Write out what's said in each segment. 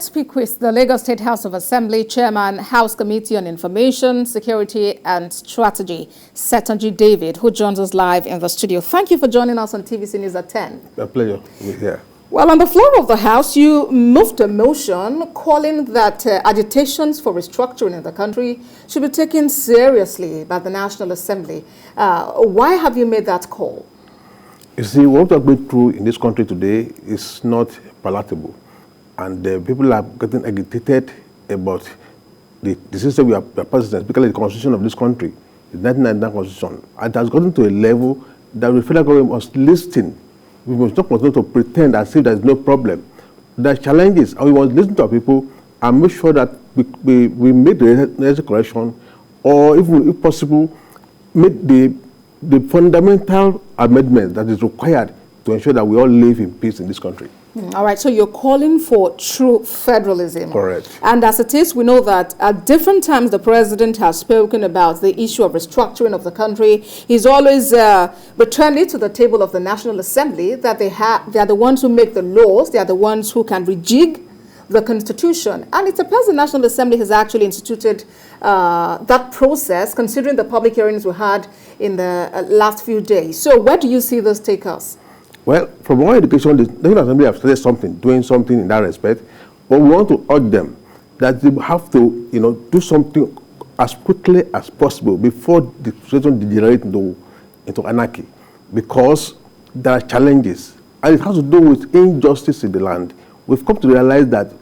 let's speak with the Lagos State House of Assembly Chairman, House Committee on Information, Security and Strategy, Setonji David, who joins us live in the studio. Thank you for joining us on TVC News at 10. A pleasure to be here. Well, on the floor of the House, you moved a motion calling that agitations for restructuring in the country should be taken seriously by the National Assembly. Why have you made that call? You see, what we're going through in this country today is not palatable. And people are getting agitated about the system we are passing, particularly the constitution of this country, the 1999 constitution. It has gotten to a level that the federal government must listen. We must not continue to pretend as if there is no problem. There are challenges, and we must listen to our people and make sure that we make the necessary correction, or if possible, make the fundamental amendment that is required to ensure that we all live in peace in this country. All right, so you're calling for true federalism. Correct. And as it is, we know that at different times the president has spoken about the issue of restructuring of the country. He's always returned it to the table of the National Assembly that they are the ones who make the laws, they are the ones who can rejig the Constitution. And it's a place the National Assembly has actually instituted that process, considering the public hearings we had in the last few days. So where do you see this take us? Well, from our education, the National Assembly have started doing something in that respect, but we want to urge them that they have to, do something as quickly as possible before the situation degenerates into anarchy, because there are challenges, and it has to do with injustice in the land. We've come to realize that,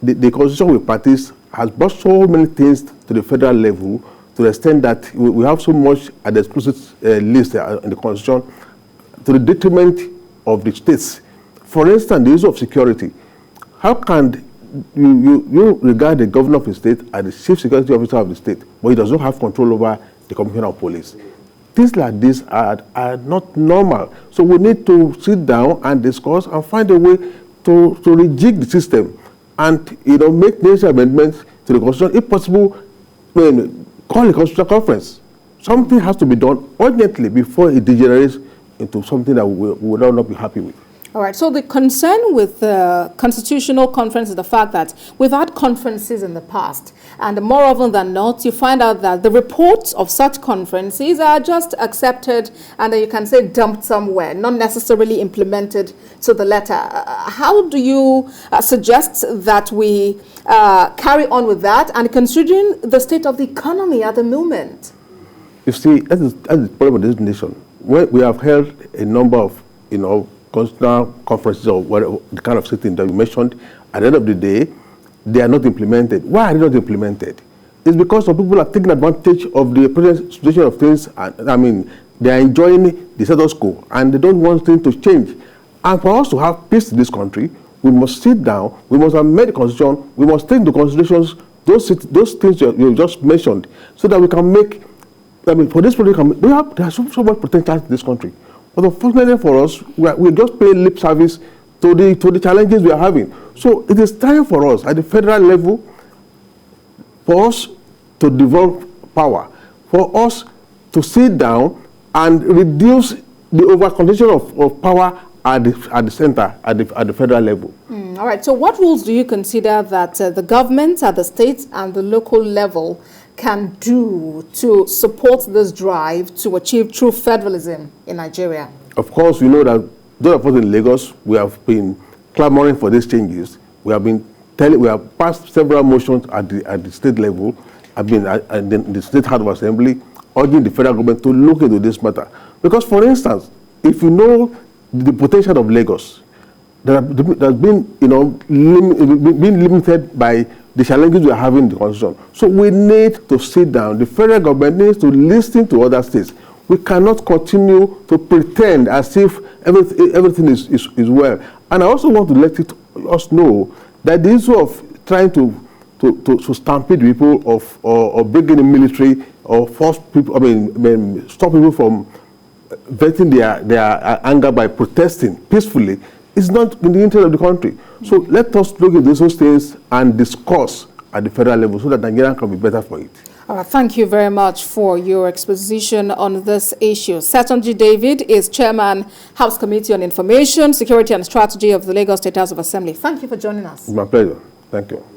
the constitution we practice has brought so many things to the federal level to the extent that we have so much at the explicit list in the constitution, to the detriment of the states. For instance, the issue of security. How can you regard the governor of the state as the chief security officer of the state, but he does not have control over the commissioner of police? Things like this are not normal. So we need to sit down and discuss and find a way to rejig the system and make necessary amendments to the constitution. If possible, call a constitutional conference. Something has to be done urgently before it degenerates into something that we would not be happy with. All right, so the concern with the Constitutional Conference is the fact that we've had conferences in the past, and more often than not, you find out that the reports of such conferences are just accepted and you can say dumped somewhere, not necessarily implemented to the letter. How do you suggest that we carry on with that, and considering the state of the economy at the moment? You see, that's the problem with this nation. We have held a number of, constitutional conferences or whatever, the kind of setting that you mentioned. At the end of the day, they are not implemented. Why are they not implemented? It's because some people are taking advantage of the present situation of things. They are enjoying the status quo and they don't want things to change. And for us to have peace in this country, we must sit down, we must amend the constitution, we must take into consideration those things you just mentioned, so that we can make. For this project, there's so much potential in this country. But unfortunately for us, we just pay lip service to the challenges we are having. So it is time for us at the federal level, for us to develop power, for us to sit down and reduce the overconcentration of power at the center, at the federal level. All right. So what rules do you consider that the government at the state and the local level can do to support this drive to achieve true federalism in Nigeria? Of course, we know that those of us in Lagos, we have been clamoring for these changes. We have passed several motions at the state level, at the State House of Assembly, urging the federal government to look into this matter. Because, for instance, if you know the potential of Lagos, that has been, being limited by the challenges we are having in the constitution. So we need to sit down. The federal government needs to listen to other states. We cannot continue to pretend as if everything is well. And I also want to let us know that the issue of trying to stampede people or bring in the military or force people, stop people from venting their anger by protesting peacefully is not in the interest of the country. So let us look at those things and discuss at the federal level so that Nigeria can be better for it. All right, thank you very much for your exposition on this issue. Setonji David is Chairman, House Committee on Information, Security and Strategy of the Lagos State House of Assembly. Thank you for joining us. It's my pleasure. Thank you.